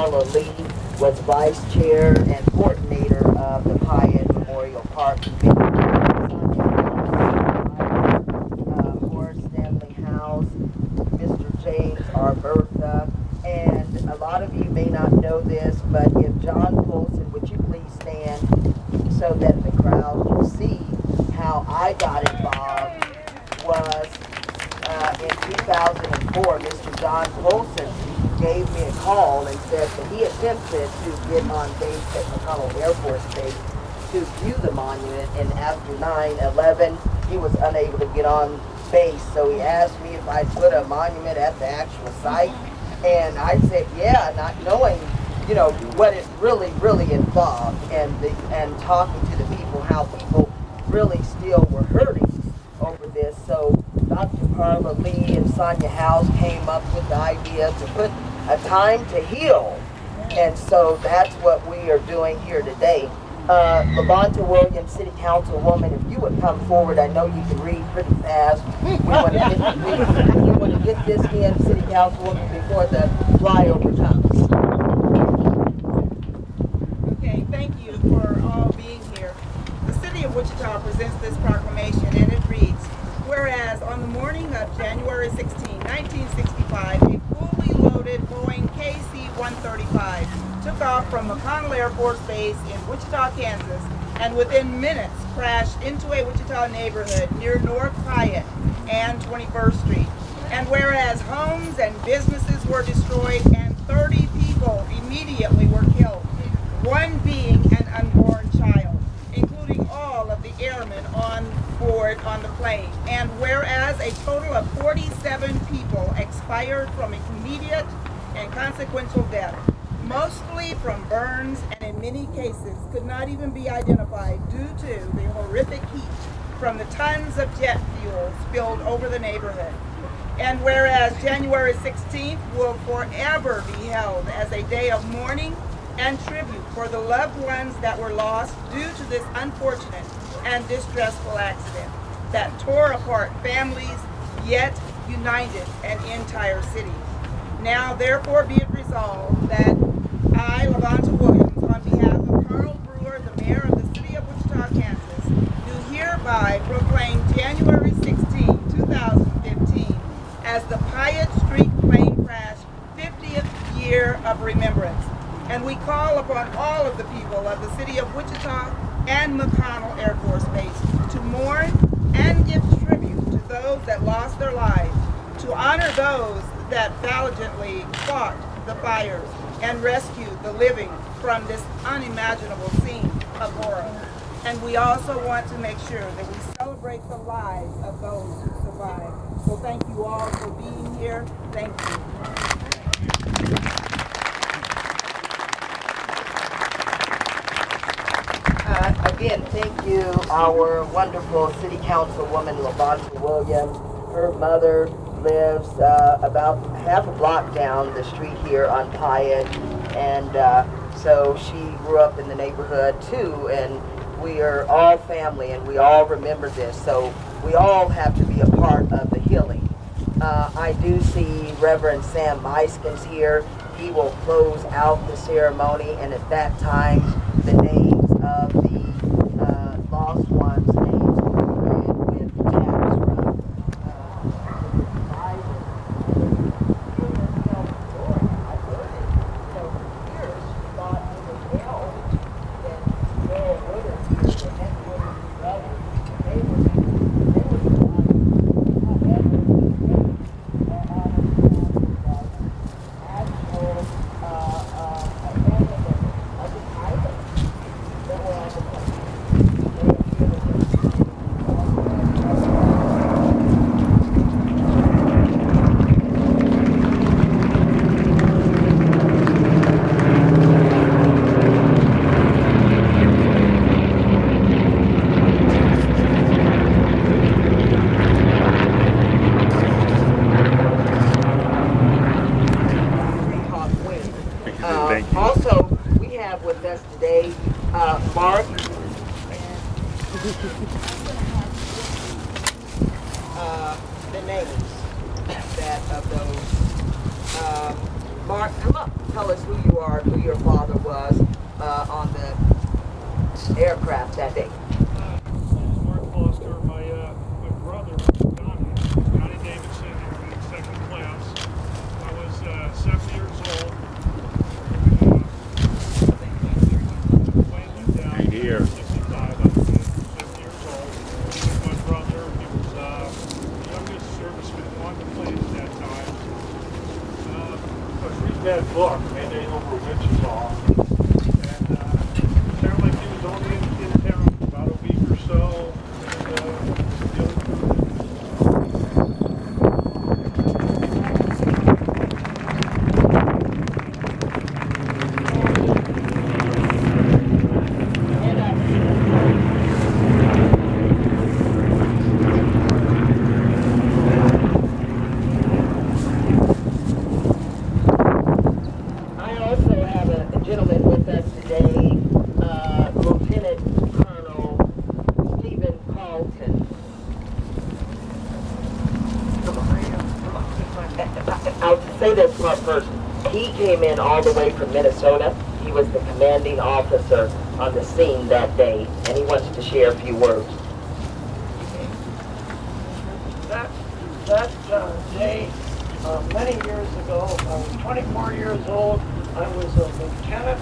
Carla Lee was vice chair and coordinator of the Piatt Memorial Park Committee. Horace Stanley House, Mr. James R. Bertha, and a lot of you may not know this, but if John Polson, would you please stand so that the crowd can see how I got involved, was in 2004, Mr. John Polson gave me a call and said that he attempted to get on base at McConnell Air Force Base to view the monument, and after 9/11, he was unable to get on base, so he asked me if I'd put a monument at the actual site, and I said yeah, not knowing, you know, what it really involved, and talking to the people, how people really still were hurting over this. So Dr. Carla Lee and Sonia House came up with the idea to put a time to heal, and so that's what we are doing here today. LaVonta Williams, City Councilwoman, if you would come forward, I know you can read pretty fast. We want to get this in, City Councilwoman, before the flyover comes. Okay, thank you for all being here. The City of Wichita presents this proclamation, and it reads, whereas on the morning of January 16, 1965, a fully loaded Boeing KC-135 took off from McConnell Air Force Base in Wichita, Kansas, and within minutes crashed into a Wichita neighborhood near North Piatt and 21st Street. And whereas homes and businesses were destroyed and 30 people immediately were killed, one being an unborn child, including all of the airmen on board on the plane. And whereas a total of 47 people expired from immediate and consequential death, mostly from burns, and in many cases could not even be identified due to the horrific heat from the tons of jet fuel spilled over the neighborhood. And whereas January 16th will forever be held as a day of mourning and tribute for the loved ones that were lost due to this unfortunate and distressful accident that tore apart families yet united an entire city. Now therefore be it resolved that I, LaVonta Williams, on behalf of Carl Brewer, the mayor of the City of Wichita, Kansas, do hereby proclaim January 16, 2015 as the Piatt Street plane crash 50th year of remembrance. And we call upon all of the people of the City of Wichita and McConnell Air Force Base to mourn and give tribute to those that lost their lives, to honor those that valiantly fought the fires and rescue the living from this unimaginable scene of horror. And we also want to make sure that we celebrate the lives of those who survived. So thank you all for being here. Thank you. Again, thank you, our wonderful City Councilwoman LaVonta Williams. Her mother lives about half a block down the street here on Piatt, and so she grew up in the neighborhood too, and we are all family and we all remember this, so we all have to be a part of the healing. I do see Reverend Sam Meiskens here. He will close out the ceremony, and at that time the names of the lost ones' names will be read with taps from also, we have with us today Mark. The names of those. Mark, come up. tell us who you are, who your father was on the aircraft that day. Mark Foster, my brother, Johnny Davidson, in second class. I was 7 years old. Plane went down. Right here. 65. I was 7 years old. My brother, he was the youngest serviceman on the plane at that time. I was reading that book, Mayday Over Wichita, and it sounded like he was only in town about a week or so. And, the other I also have a gentleman with us today, Lieutenant Colonel Stephen Carlton. Come on. I'll say this part first. He came in all the way from Minnesota. He was the commanding officer on the scene that day, and he wants to share a few words. That day, many years ago, I was 24 years old. I was a lieutenant,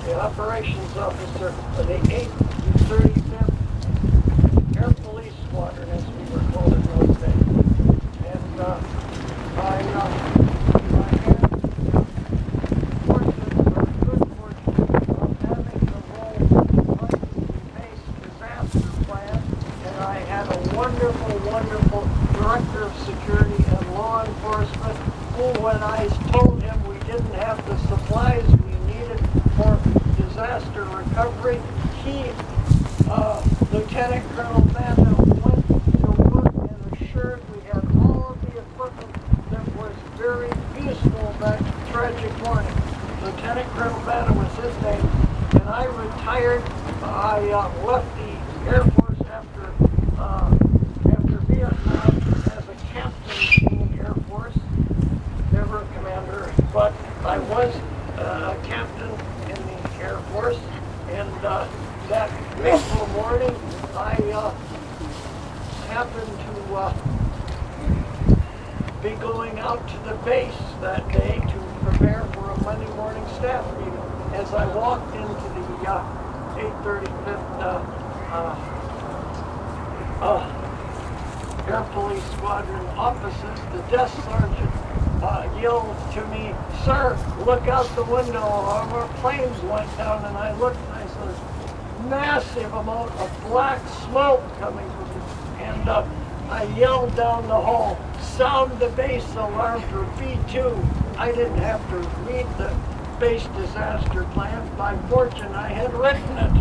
the operations officer of the 835th Air Police Squadron, as we were called in those days. And I had good fortune of having the role of base disaster plan, and I had a wonderful director of security and law enforcement who, when I told him we didn't have the supplies we needed for disaster recovery, he, Lieutenant Colonel Banda, went to work and assured we had all of the equipment that was very useful that tragic morning. Lieutenant Colonel Banda was his name, and I retired. I left the Air Force after Vietnam as a captain in the Air Force, never a commander, but I was a captain in the Air Force, and that fateful morning I happened to be going out to the base that day to prepare for a Monday morning staff meeting. As I walked into the 835th Air Police Squadron offices, the desk sergeant yelled to me, "Sir, look out the window, our planes went down." And I looked and I saw this massive amount of black smoke coming from it. And I yelled down the hall, "Sound the base alarm for B2. I didn't have to read the base disaster plan. By fortune, I had written it.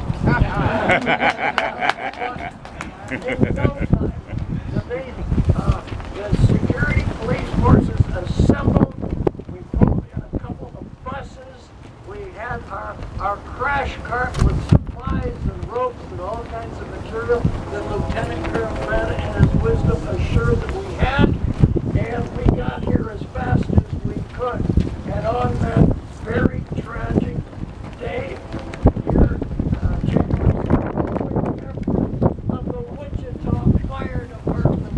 In no time, the security police forces assembled. We pulled in a couple of buses. We had our crash cart with supplies and ropes and all kinds of material that Lieutenant Colonel Banda in his wisdom assured that we had. And we got here as fast as we could. And on that very tragic day, here, January 2nd, of the Wichita Fire Department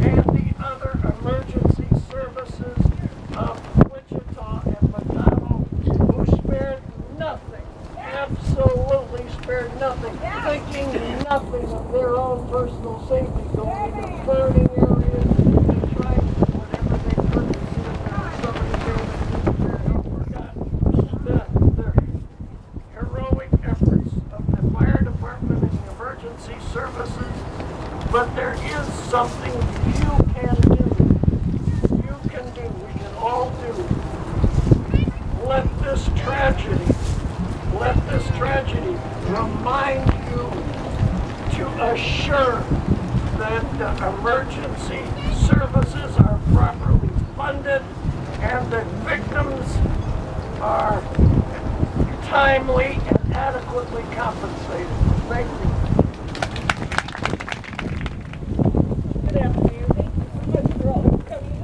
and the other emergency services of Wichita and Madonna, who spared nothing, absolutely spared nothing, thinking nothing of their own personal safety, going into burning areas and trying whatever they could to see if there was somebody there that needed their help or not. The heroic efforts of the fire department and the emergency services, but there is something you can do. You can do, we can all do. Let this tragedy remind you to assure that the emergency services are properly funded and that victims are timely and adequately compensated. Thank you. Good afternoon. Thank you so much for all coming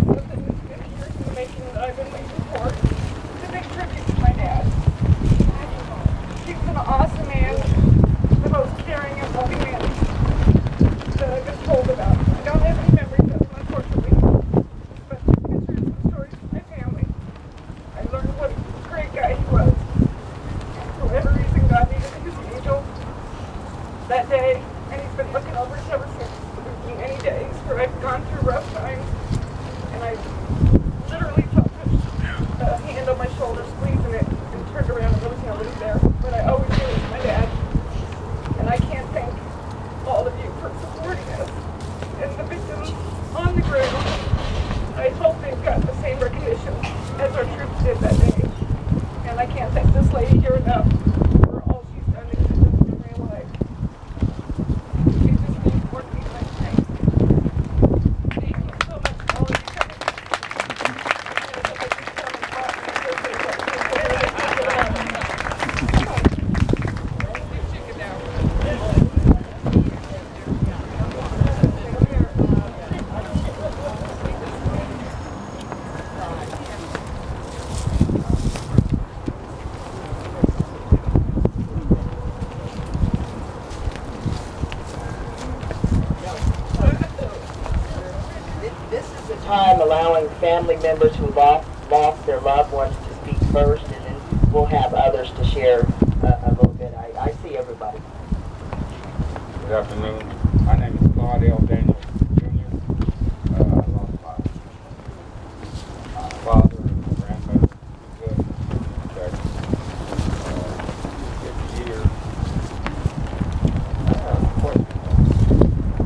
to this making that I've been waiting for. I can't thank this lady here enough for all she's done in this memory life. It just means more to me than thanks. Thank you so much for all of you coming. This is the time allowing family members who lost their loved ones to speak first, and then we'll have others to share a little bit. I see everybody. Good afternoon. My name is Claude L. Daniels Jr. I lost my father and my grandmother. Good. Back 50 years.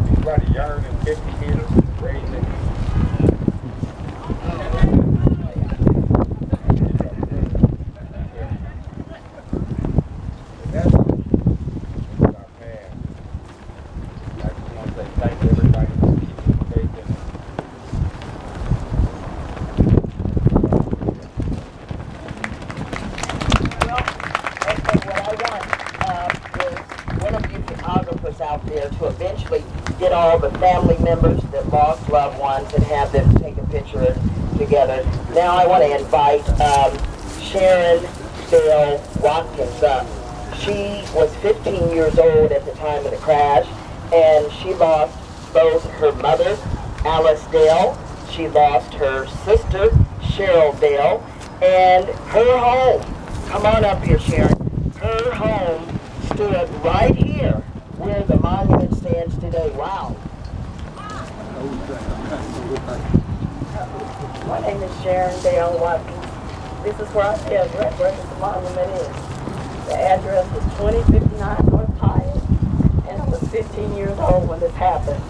Anybody younger than 50 years raising it. That's our past. I just want to say thank everybody for keeping faith in us. Well, and what I want is one of you photographers out there to eventually get all the family members that lost loved ones and have them take a picture together. Now I want to invite Sharon Dale Watkins up. She was 15 years old at the time of the crash, and she lost both her mother, Alice Dale, she lost her sister, Cheryl Dale, and her home. Come on up here, Sharon. Her home stood right here where the monument stands today. Wow. My name is Sharon Dale Watkins. This is where I live, right where the monument is. The address is 2059 North Piatt, and I was 15 years old when this happened.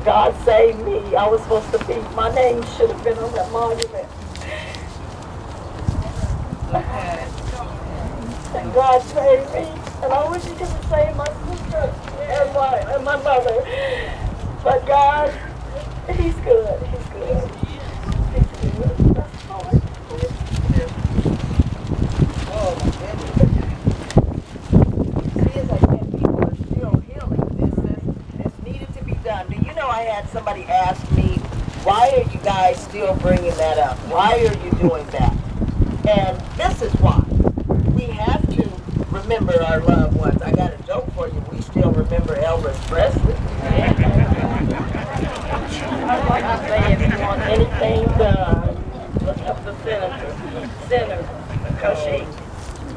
God saved me. I was supposed to be, my name should have been on that monument. And God saved me. And I wish He could have saved my sister and my mother. But God, He's good. He's good. He's good. That's all I can say. Oh my goodness. See, as I said, people are still healing. This needed to be done. Do you know I had somebody ask me, why are you guys still bringing that up? Why are you doing that? And this is why. We have to remember our loved ones. I got a joke for you. We still remember Elvis Presley. I'd like to say, if you want anything done, look up the senator, because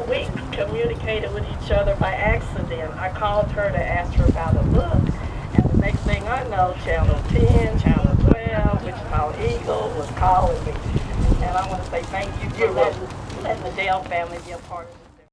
we communicated with each other by accident. I called her to ask her about a book, and the next thing I know, Channel 10, Channel 12, Wichita Eagle was calling me. And I want to say thank you for letting the Dale family be a part of it.